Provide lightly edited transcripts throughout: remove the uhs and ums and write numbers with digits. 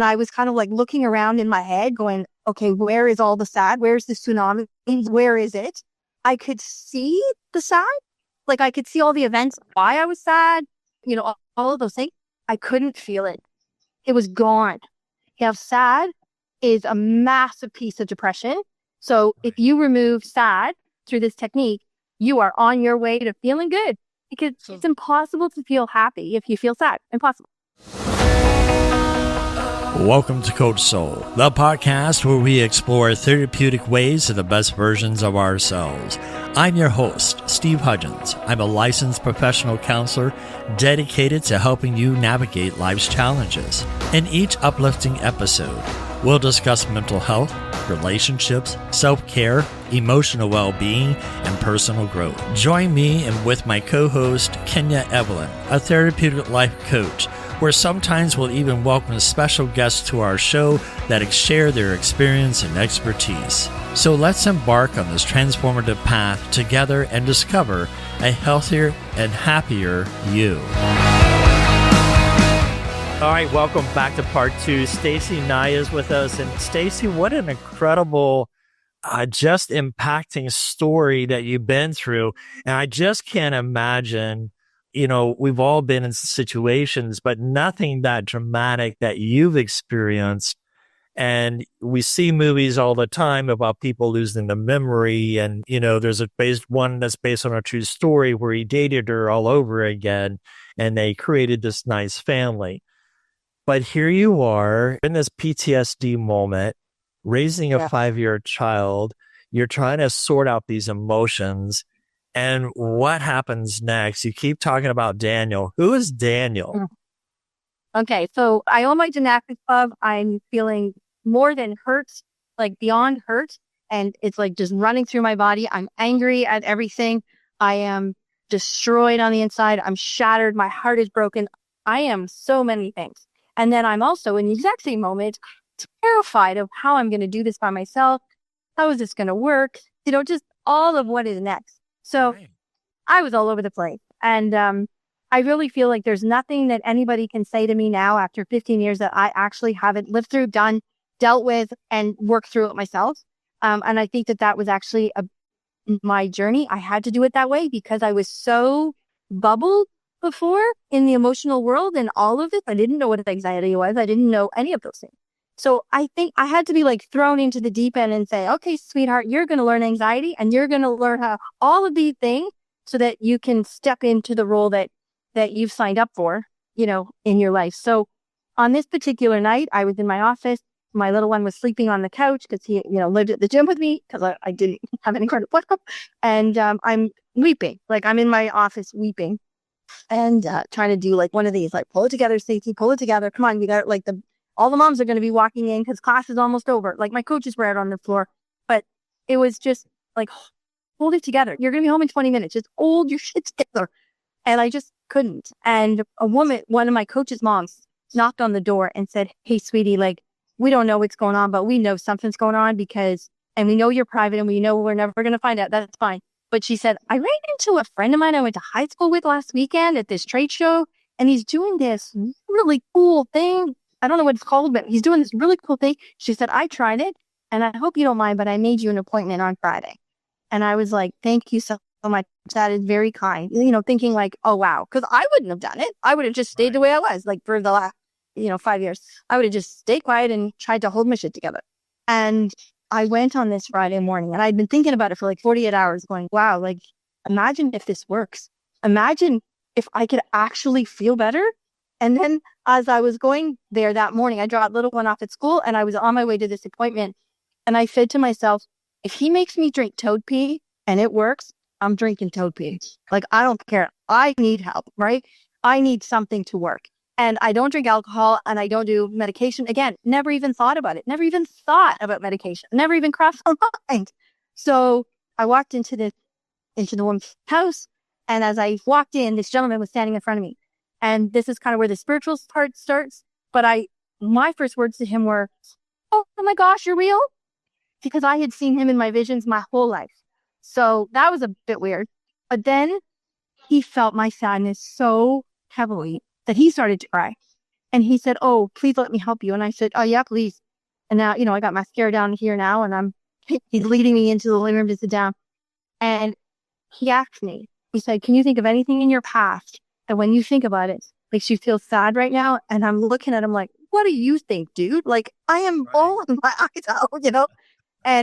I was kind of like looking around in my head going, okay, where is all the sad? Where's the tsunami? Where is it? I could see the sad. Like I could see all the events, why I was sad, all of those things. I couldn't feel it. It was gone. Yeah, sad is a massive piece of depression. So if you remove sad through this technique, you are on your way to feeling good because it's impossible to feel happy if you feel sad. Impossible. Welcome to Coach Soul, the podcast where we explore therapeutic ways to the best versions of ourselves. I'm your host, Steve Hudgins. I'm a licensed professional counselor dedicated to helping you navigate life's challenges. In each uplifting episode, we'll discuss mental health, relationships, self-care, emotional well-being, and personal growth. Join me and with my co-host, Kenya Evelyn, a therapeutic life coach, where sometimes we'll even welcome special guests to our show that share their experience and expertise. So let's embark on this transformative path together and discover a healthier and happier you. All right, welcome back to part 2. Stacey Nye is with us. And Stacy, what an incredible, just impacting story that you've been through. And I just can't imagine, we've all been in situations, but nothing that dramatic that you've experienced. And we see movies all the time about people losing the memory. And, there's one that's based on a true story where he dated her all over again and they created this nice family. But here you are in this PTSD moment, raising a 5-year child. You're trying to sort out these emotions. And what happens next? You keep talking about Daniel. Who is Daniel? Okay, so I own my gymnastics club. I'm feeling more than hurt, like beyond hurt. And it's like just running through my body. I'm angry at everything. I am destroyed on the inside. I'm shattered. My heart is broken. I am so many things. And then I'm also in the exact same moment terrified of how I'm going to do this by myself. How is this going to work? Just all of what is next. So I was all over the place. And I really feel like there's nothing that anybody can say to me now after 15 years that I actually haven't lived through, done, dealt with, and worked through it myself. And I think that was actually my journey. I had to do it that way because I was so bubbled before in the emotional world and all of this. I didn't know what anxiety was. I didn't know any of those things. So I think I had to be like thrown into the deep end and say, okay, sweetheart, you're going to learn anxiety and you're going to learn how all of these things so that you can step into the role that you've signed up for, in your life. So on this particular night, I was in my office. My little one was sleeping on the couch because he, lived at the gym with me because I didn't have anywhere to put him. And I'm weeping, like I'm in my office weeping and trying to do like one of these, like pull it together, Stacey, pull it together. Come on, we got like all the moms are going to be walking in because class is almost over. Like my coaches were out on the floor, but it was just like, hold it together. You're going to be home in 20 minutes. Just hold your shit together. And I just couldn't. And one of my coach's moms knocked on the door and said, hey, sweetie, like, we don't know what's going on, but we know something's going on and we know you're private and we know we're never going to find out. That's fine. But she said, I ran into a friend of mine I went to high school with last weekend at this trade show, and he's doing this really cool thing. I don't know what it's called, but he's doing this really cool thing. She said, I tried it, and I hope you don't mind, but I made you an appointment on Friday. And I was like, thank you so much. That is very kind. Thinking like, oh, wow. Because I wouldn't have done it. I would have just stayed the way I was, like for the last, 5 years. I would have just stayed quiet and tried to hold my shit together. And I went on this Friday morning, and I'd been thinking about it for like 48 hours going, wow, like, imagine if this works. Imagine if I could actually feel better. And then as I was going there that morning, I dropped little one off at school and I was on my way to this appointment. And I said to myself, if he makes me drink toad pee and it works, I'm drinking toad pee. Like, I don't care. I need help, right? I need something to work. And I don't drink alcohol and I don't do medication. Again, never even thought about it. Never even thought about medication. Never even crossed my mind. So I walked into the woman's house. And as I walked in, this gentleman was standing in front of me. And this is kind of where the spiritual part starts. But my first words to him were, oh my gosh, you're real? Because I had seen him in my visions my whole life. So that was a bit weird. But then he felt my sadness so heavily that he started to cry. And he said, "Oh, please let me help you." And I said, "Oh, yeah, please." And now, I got mascara down here now, and he's leading me into the living room to sit down. And he asked me, he said, "Can you think of anything in your past that when you think about it, makes you feel sad right now?" And I'm looking at him like, "What do you think, dude? Like, I am Right. bawling my eyes out.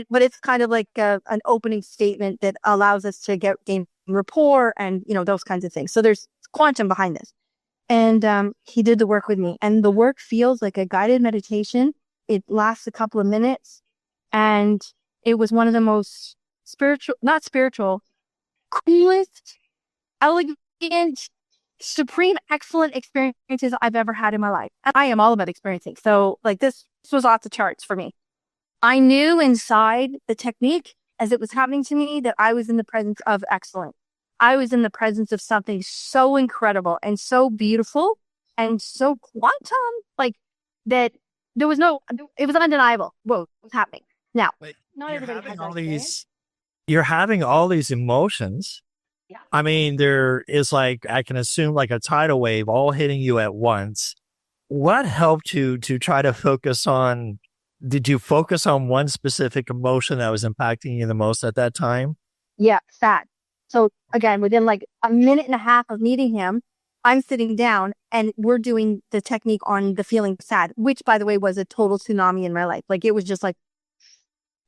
But it's kind of like an opening statement that allows us to gain rapport and, those kinds of things. So there's quantum behind this. And he did the work with me. And the work feels like a guided meditation. It lasts a couple of minutes. And it was one of the most not spiritual, coolest, elegant, supreme, excellent experiences I've ever had in my life. And I am all about experiencing. So, like, this was off the charts for me. I knew inside the technique as it was happening to me that I was in the presence of excellence. I was in the presence of something so incredible and so beautiful and so quantum, like that there was no, it was undeniable what was happening. Now, But not you're everybody having has that all experience. these, you're having all these emotions. Yeah. I mean, there is like, I can assume like a tidal wave all hitting you at once. What helped you to try to focus on, did you focus on one specific emotion that was impacting you the most at that time? Yeah, sad. So again, within like a minute and a half of meeting him, I'm sitting down and we're doing the technique on the feeling sad, which by the way was a total tsunami in my life. Like it was just like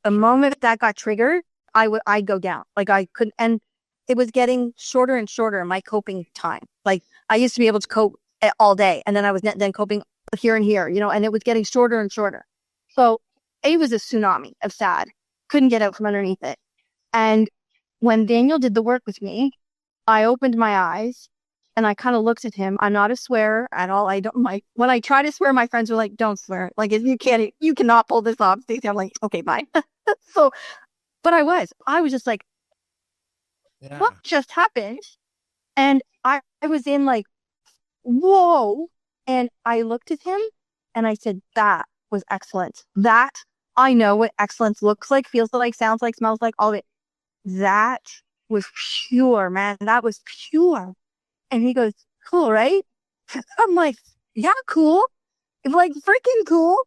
the moment that got triggered, I'd go down. Like I couldn't, and it was getting shorter and shorter my coping time. Like I used to be able to cope all day, and then I was then coping here and here, and it was getting shorter and shorter. So it was a tsunami of sad. Couldn't get out from underneath it. And when Daniel did the work with me, I opened my eyes and I kind of looked at him. I'm not a swearer at all. I don't like when I try to swear, my friends are like, "Don't swear. Like if you cannot pull this off, Stacey." I'm like, "Okay, bye." So, but I was just like, "What Yeah. just happened?" And I was in like, "Whoa." And I looked at him and I said, "That was excellent. That I know what excellence looks like, feels like, sounds like, smells like, all of it. That was pure, man. That was pure." And he goes, "Cool, right?" I'm like, "Yeah, cool. Like freaking cool."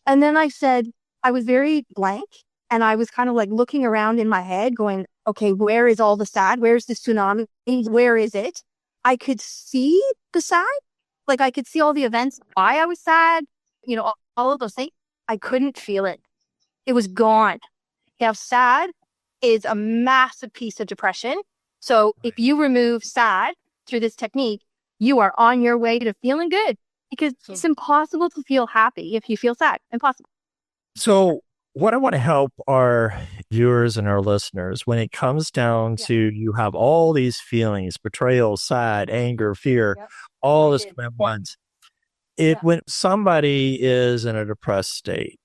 And then I said, I was very blank and I was kind of like looking around in my head going, "Okay, where is all the sad? Where's the tsunami? Where is it?" I could see the sad. Like I could see all the events, why I was sad, all of those things. I couldn't feel it. It was gone. Now, sad is a massive piece of depression. So if Right. you remove sad through this technique, you are on your way to feeling good because So, it's impossible to feel happy if you feel sad. Impossible. so what I want to help our viewers and our listeners when it comes down Yeah. to you have all these feelings, betrayal, sad, anger, fear, Yep. all I this did. at Yeah. once. It Yeah. when somebody is in a depressed state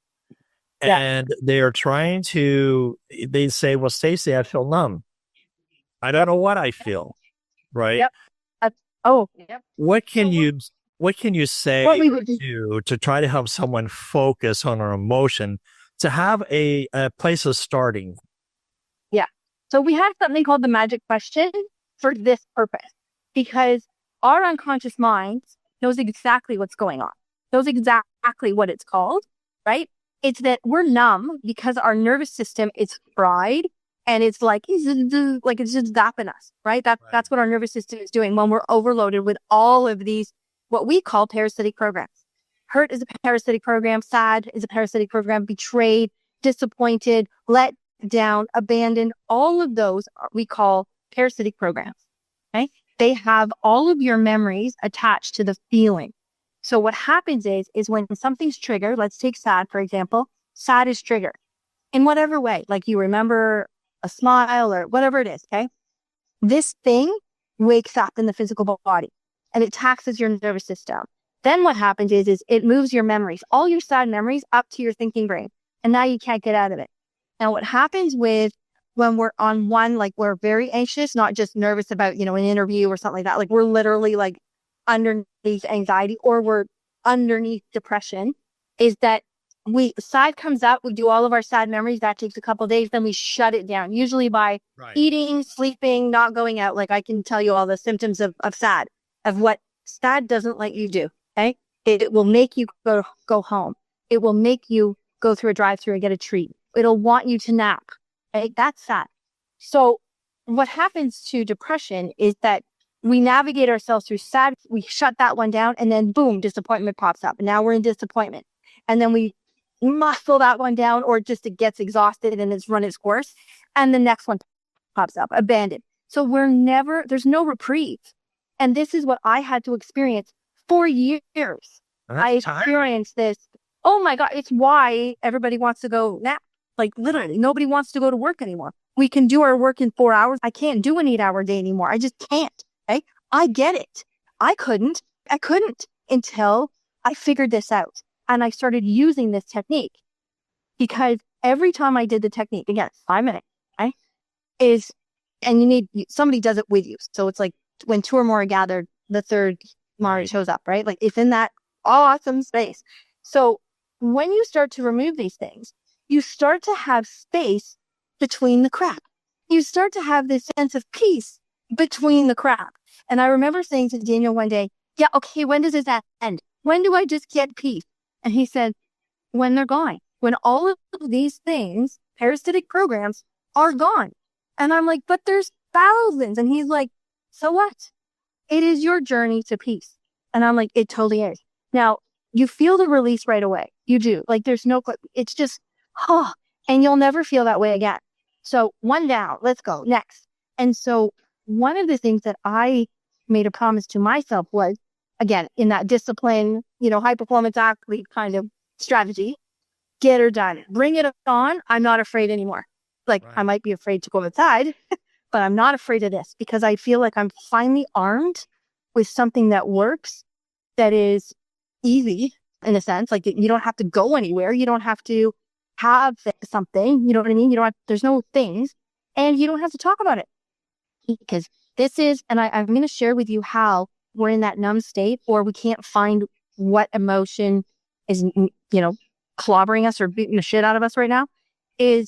Yeah. and they are trying to, they say, "Well, Stacey, I feel numb. I don't know what I feel." Right? Yep. That's, oh, yep. What So can you what can you what say we or would do. do to try to help someone focus on our emotion to have a place of starting? Yeah. So we have something called the magic question for this purpose because our unconscious mind knows exactly what's going on, knows exactly what it's called, right? It's that we're numb because our nervous system is fried and it's like, it's just zapping us, right? Right. That's what our nervous system is doing when we're overloaded with all of these, what we call parasitic programs. Hurt is a parasitic program. Sad is a parasitic program. Betrayed, disappointed, let down, abandoned, all of those we call parasitic programs. Okay. They have all of your memories attached to the feeling. So what happens is when something's triggered, let's take sad, for example, sad is triggered in whatever way, like you remember a smile or whatever it is. Okay. This thing wakes up in the physical body and it taxes your nervous system. Then what happens is it moves your memories, all your sad memories up to your thinking brain. And now you can't get out of it. Now, what happens with when we're on one, like we're very anxious, not just nervous about, an interview or something like that. Like we're literally like underneath anxiety or we're underneath depression is that sad comes up. We do all of our sad memories. That takes a couple of days. Then we shut it down, usually by Right. eating, sleeping, not going out. Like I can tell you all the symptoms of sad, of what sad doesn't let you do. Okay. It will make you go home. It will make you go through a drive-through and get a treat. It'll want you to nap. Right? That's that. So what happens to depression is that we navigate ourselves through sad, we shut that one down, and then boom, disappointment pops up. And now we're in disappointment. And then we muscle that one down, or just it gets exhausted and it's run its course. And the next one pops up, abandoned. So there's no reprieve. And this is what I had to experience for years. I experienced this. Oh my God, it's why everybody wants to go nap. Like literally, nobody wants to go to work anymore. We can do our work in 4 hours. I can't do an 8-hour day anymore. I just can't. Okay? I get it. I couldn't until I figured this out. And I started using this technique, because every time I did the technique, again, 5 minutes, right? And somebody does it with you. So it's like when 2 or more are gathered, the third Mari shows up, right? Like it's in that awesome space. So when you start to remove these things, you start to have space between the crap. You start to have this sense of peace between the crap. And I remember saying to Daniel one day, yeah, okay, when does this end? When do I just get peace? And he said, when they're gone, when all of these things, parasitic programs, are gone. And I'm like, but there's thousands. And he's like, so what? It is your journey to peace. And I'm like, it totally is. Now, you feel the release right away. You do. Like it's just, and you'll never feel that way again. So one down, let's go next. And so one of the things that I made a promise to myself was, again, in that discipline, high performance athlete kind of strategy, get her done, bring it on. I'm not afraid anymore. Like right. I might be afraid to go outside, but I'm not afraid of this, because I feel like I'm finally armed with something that works, that is easy in a sense. Like you don't have to go anywhere. You don't have to have something, you know what I mean? There's no things, and you don't have to talk about it, because this is, and I'm going to share with you how we're in that numb state, or we can't find what emotion is, clobbering us or beating the shit out of us right now. Here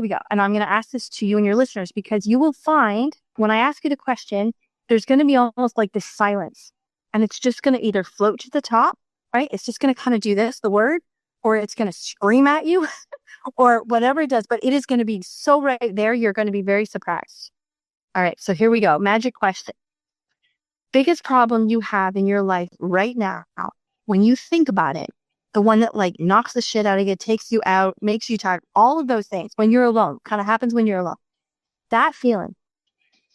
we go. And I'm going to ask this to you and your listeners, because you will find when I ask you the question, there's going to be almost like this silence, and it's just going to either float to the top, right? It's just going to kind of do this, the word, or it's going to scream at you or whatever it does, but it is going to be so right there. You're going to be very surprised. All right. So here we go. Magic question. Biggest problem you have in your life right now, when you think about it, the one that like knocks the shit out of you, takes you out, makes you tired, all of those things when you're alone, kind of happens when you're alone. That feeling,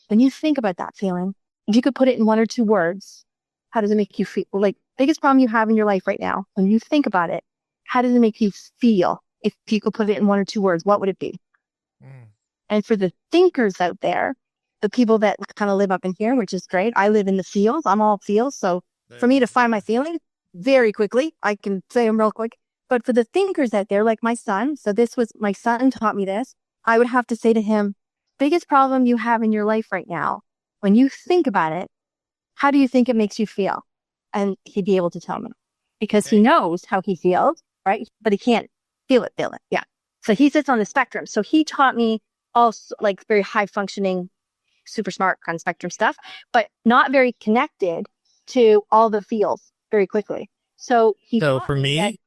when you think about that feeling, if you could put it in 1 or 2 words, how does it make you feel? Like biggest problem you have in your life right now, when you think about it, how does it make you feel? If you could put it in 1 or 2 words, what would it be? And for the thinkers out there, the people that kind of live up in here, which is great. I live in the fields. I'm all fields. So for me to find my feelings very quickly, I can say them real quick. But for the thinkers out there, like my son, so my son taught me this. I would have to say to him, biggest problem you have in your life right now, when you think about it, how do you think it makes you feel? And he'd be able to tell me, because he knows how he feels, right? But he can't feel it. Yeah. So he sits on the spectrum. So he taught me also like very high functioning, super smart kind of spectrum stuff, but not very connected to all the feels very quickly. So for me,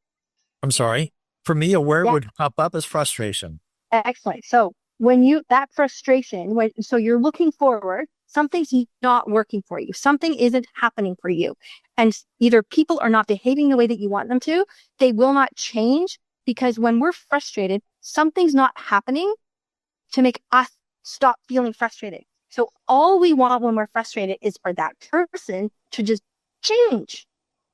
I'm sorry. For me, a word would pop up as frustration. Excellent. So that frustration, so you're looking forward, something's not working for you. Something isn't happening for you. And either people are not behaving the way that you want them to, they will not change, because when we're frustrated, something's not happening to make us stop feeling frustrated. So all we want when we're frustrated is for that person to just change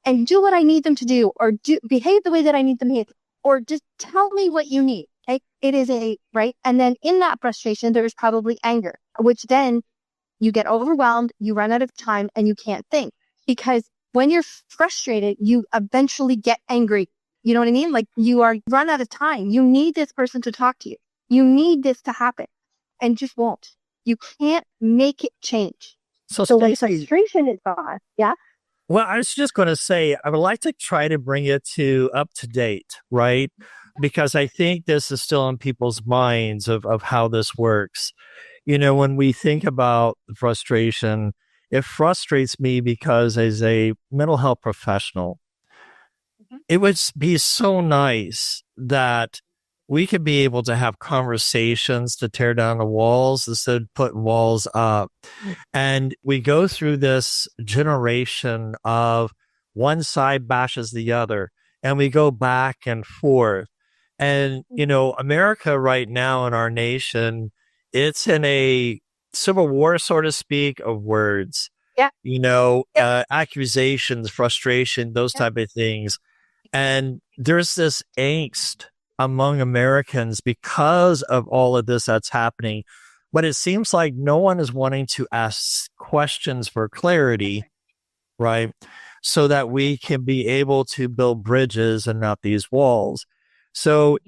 and do what I need them to do, or behave the way that I need them to behave, or just tell me what you need. Okay. It is right. And then in that frustration, there's probably anger, which then you get overwhelmed, you run out of time, and you can't think, because when you're frustrated, you eventually get angry. You know what I mean? Like you are run out of time. You need this person to talk to you. You need this to happen, and just won't. You can't make it change. So when frustration is gone, yeah. Well, I was just going to say, I would like to try to bring it up to date, right? Because I think this is still in people's minds of how this works. When we think about frustration, it frustrates me because as a mental health professional, it would be so nice that we could be able to have conversations to tear down the walls instead of putting walls up. And we go through this generation of one side bashes the other, and we go back and forth. And, America right now in our nation, it's in a civil war, so to speak, of words, Yeah. Yep. Accusations, frustration, those Yep. type of things. And there's this angst among Americans because of all of this that's happening. But it seems like no one is wanting to ask questions for clarity, right? So that we can be able to build bridges and not these walls. So,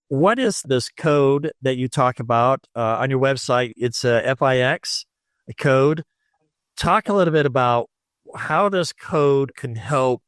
what is this code that you talk about on your website? It's a FIX code. Talk a little bit about how this code can help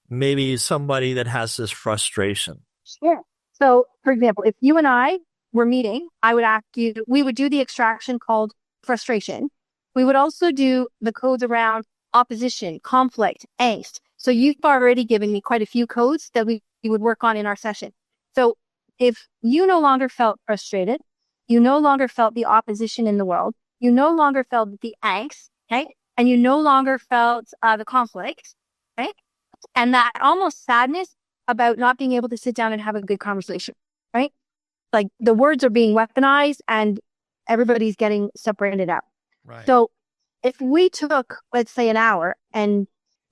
maybe somebody that has this frustration. Sure. So, for example, if you and I were meeting, I would ask you, we would do the extraction called frustration. We would also do the codes around opposition, conflict, angst. So you've already given me quite a few codes that we would work on in our session. So if you no longer felt frustrated, you no longer felt the opposition in the world, you no longer felt the angst, okay? And you no longer felt the conflict, okay? And that almost sadness about not being able to sit down and have a good conversation, right? Like the words are being weaponized and everybody's getting separated out. Right. So if we took, let's say, an hour and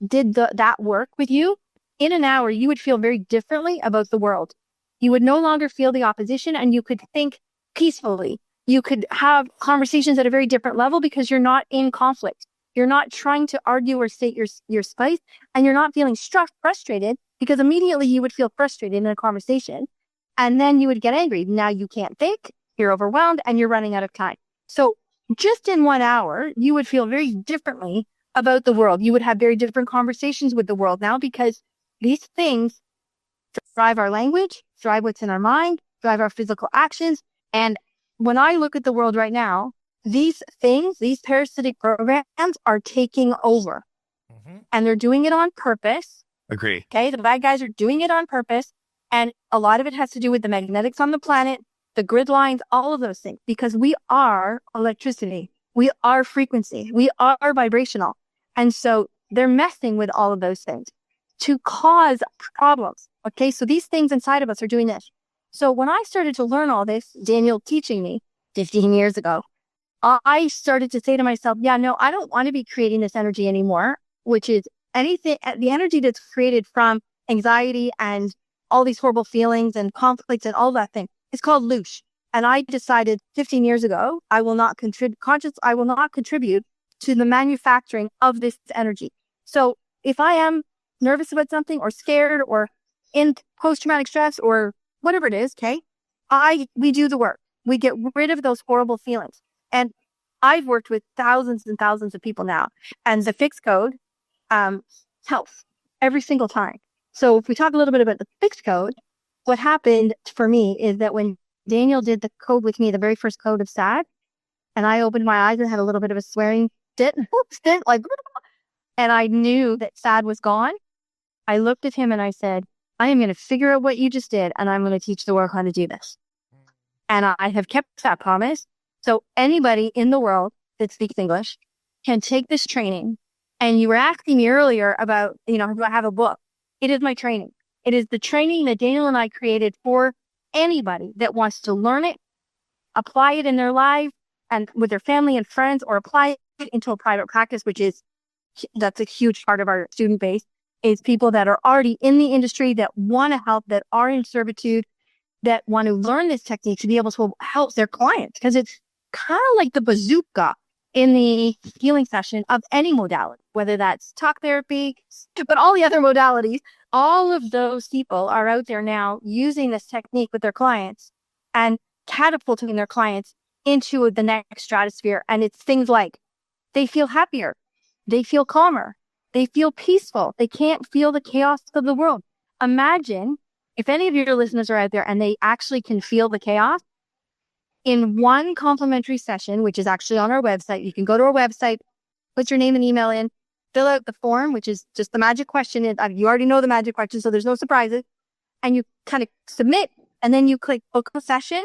did that work with you, in an hour, you would feel very differently about the world. You would no longer feel the opposition and you could think peacefully. You could have conversations at a very different level because you're not in conflict. You're not trying to argue or state your spice, and you're not feeling frustrated because immediately you would feel frustrated in a conversation and then you would get angry. Now you can't think, you're overwhelmed, and you're running out of time. So just in 1 hour, you would feel very differently about the world. You would have very different conversations with the world now because these things drive our language, drive what's in our mind, drive our physical actions. And when I look at the world right now, these things, these parasitic programs are taking over. And they're doing it on purpose. Agree. Okay, the bad guys are doing it on purpose. And a lot of it has to do with the magnetics on the planet, the grid lines, all of those things, because we are electricity. We are frequency. We are vibrational. And so they're messing with all of those things to cause problems. Okay, so these things inside of us are doing this. So when I started to learn all this, Daniel teaching me 15 years ago, I started to say to myself, yeah, no, I don't want to be creating this energy anymore, which is anything, the energy that's created from anxiety and all these horrible feelings and conflicts and all that thing. It's called loosh. And I decided 15 years ago, I will not contribute to the manufacturing of this energy. So if I am nervous about something or scared or in post-traumatic stress or whatever it is, okay, we do the work. We get rid of those horrible feelings. And I've worked with thousands and thousands of people now, and the fixed code helps every single time. So if we talk a little bit about the fixed code, what happened for me is that when Daniel did the code with me, the very first code of SAD, and I opened my eyes and had a little bit of a swearing stint, like, and I knew that SAD was gone. I looked at him and I said, I am going to figure out what you just did, and I'm going to teach the world how to do this. And I have kept that promise. So anybody in the world that speaks English can take this training. And you were asking me earlier about, do I have a book? It is my training. It is the training that Daniel and I created for anybody that wants to learn it, apply it in their life and with their family and friends, or apply it into a private practice, that's a huge part of our student base, is people that are already in the industry that want to help, that are in servitude, that want to learn this technique to be able to help their clients. Because it's kind of like the bazooka in the healing session of any modality, whether that's talk therapy, but all the other modalities, all of those people are out there now using this technique with their clients and catapulting their clients into the next stratosphere. And it's things like they feel happier, they feel calmer, they feel peaceful, they can't feel the chaos of the world. Imagine if any of your listeners are out there and they actually can feel the chaos. In one complimentary session, which is actually on our website, you can go to our website, put your name and email in, fill out the form, which is just the magic question. You already know the magic question, so there's no surprises. And you kind of submit, and then you click book a session.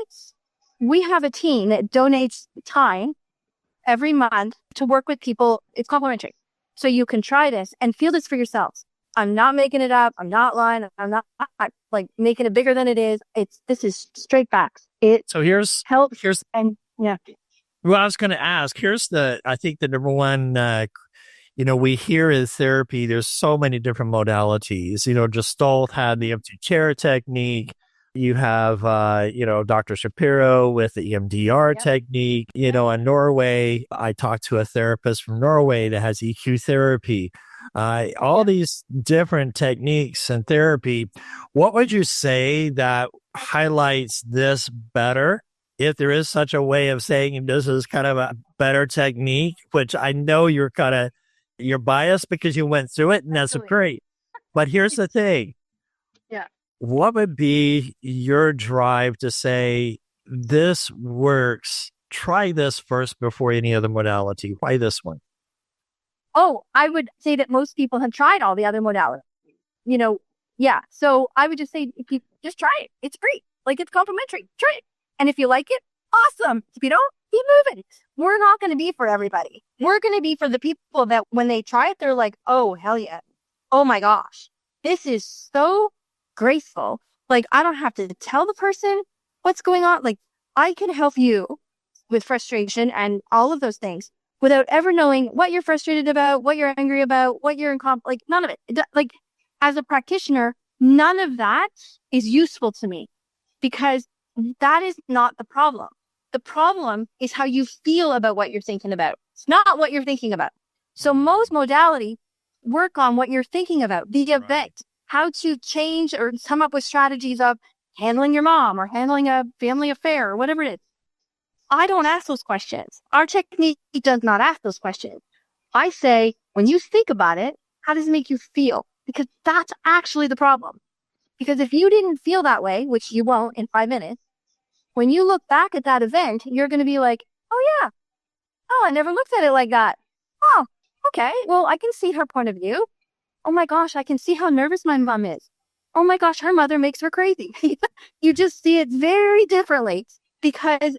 We have a team that donates time every month to work with people. It's complimentary. So you can try this and feel this for yourselves. I'm not making it up. I'm not lying. I'm not like making it bigger than it is. This is straight facts. So here's and yeah. Well, I was going to ask, I think the number one, we hear is therapy. There's so many different modalities. Gestalt had the empty chair technique. You have, Dr. Shapiro with the EMDR technique. In Norway, I talked to a therapist from Norway that has EQ therapy. All these different techniques and therapy. What would you say that highlights this better? If there is such a way of saying this is kind of a better technique, which I know you're biased because you went through it, and that's great. But here's the thing. Yeah. What would be your drive to say this works? Try this first before any other modality. Why this one? Oh, I would say that most people have tried all the other modalities. Yeah. So I would just say, if you just try it, it's free. Like, it's complimentary. Try it. And if you like it, awesome. If you don't, keep moving. We're not going to be for everybody. We're going to be for the people that when they try it, they're like, oh, hell yeah. Oh my gosh. This is so graceful. Like, I don't have to tell the person what's going on. Like, I can help you with frustration and all of those things without ever knowing what you're frustrated about, what you're angry about, what you're like, none of it. Like, as a practitioner, none of that is useful to me because that is not the problem. The problem is how you feel about what you're thinking about. It's not what you're thinking about. So most modalities work on what you're thinking about, the event, how to change or come up with strategies of handling your mom or handling a family affair or whatever it is. I don't ask those questions. Our technique does not ask those questions. I say, when you think about it, how does it make you feel? Because that's actually the problem. Because if you didn't feel that way, which you won't in 5 minutes, when you look back at that event, you're going to be like, oh yeah, oh, I never looked at it like that. Oh, okay. Well, I can see her point of view. Oh my gosh, I can see how nervous my mom is. Oh my gosh, her mother makes her crazy. You just see it very differently because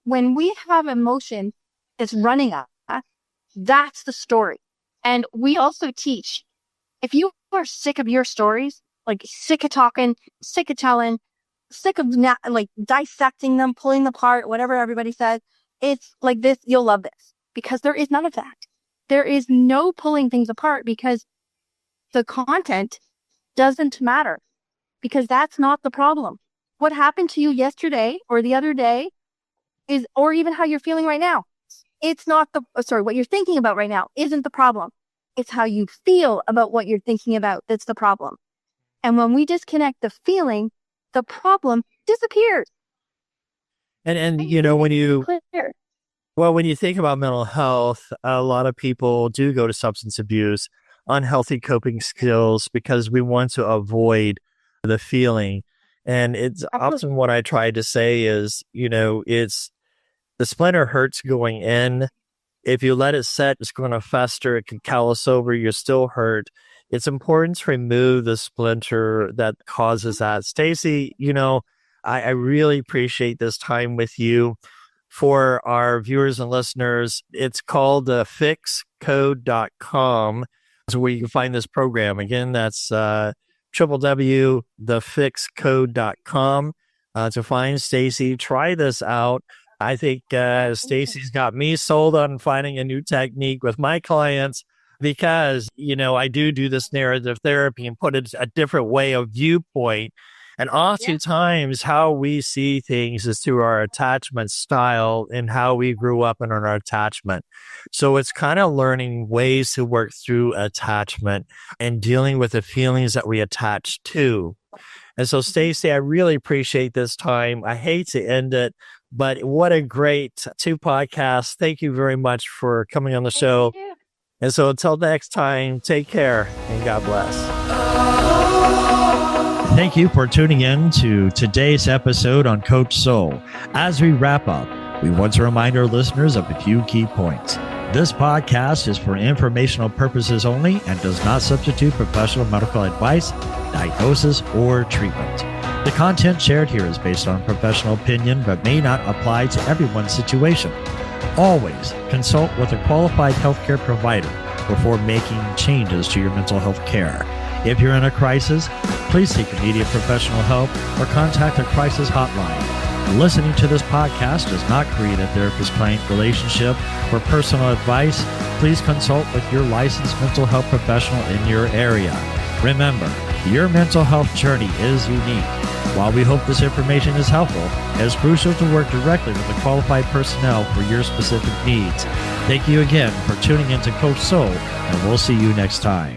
when we have emotion that's running us, that's the story. And we also teach, if you are sick of your stories, like sick of talking, sick of telling, sick of dissecting them, pulling them apart, whatever everybody says, it's like this, you'll love this because there is none of that. There is no pulling things apart because the content doesn't matter because that's not the problem. What happened to you yesterday or the other day or even how you're feeling right now. It's not what you're thinking about right now isn't the problem. It's how you feel about what you're thinking about that's the problem. And when we disconnect the feeling, the problem disappears. And when you think about mental health, a lot of people do go to substance abuse, unhealthy coping skills, because we want to avoid the feeling. And it's often what I try to say is, it's the splinter hurts going in. If you let it set, it's going to fester. It can callus over. You're still hurt. It's important to remove the splinter that causes that. Stacy, I really appreciate this time with you. For our viewers and listeners, it's called thefixcode.com. So where you can find this program. Again, that's www.thefixcode.com to find Stacy. Try this out. I think Stacy's got me sold on finding a new technique with my clients because, I do this narrative therapy and put it a different way of viewpoint. And oftentimes how we see things is through our attachment style and how we grew up in our attachment. So it's kind of learning ways to work through attachment and dealing with the feelings that we attach to. And so, Stacy, I really appreciate this time. I hate to end it, but what a great 2 podcasts. Thank you very much for coming on the show. And so until next time, take care and God bless. Thank you for tuning in to today's episode on Coach Soul. As we wrap up, we want to remind our listeners of a few key points. This podcast is for informational purposes only and does not substitute professional medical advice, diagnosis, or treatment. The content shared here is based on professional opinion but may not apply to everyone's situation. Always consult with a qualified healthcare provider before making changes to your mental health care. If you're in a crisis, please seek immediate professional help or contact a crisis hotline. Listening to this podcast does not create a therapist-client relationship. For personal advice, please consult with your licensed mental health professional in your area. Remember, your mental health journey is unique. While we hope this information is helpful, it is crucial to work directly with the qualified personnel for your specific needs. Thank you again for tuning in to Coach Soul, and we'll see you next time.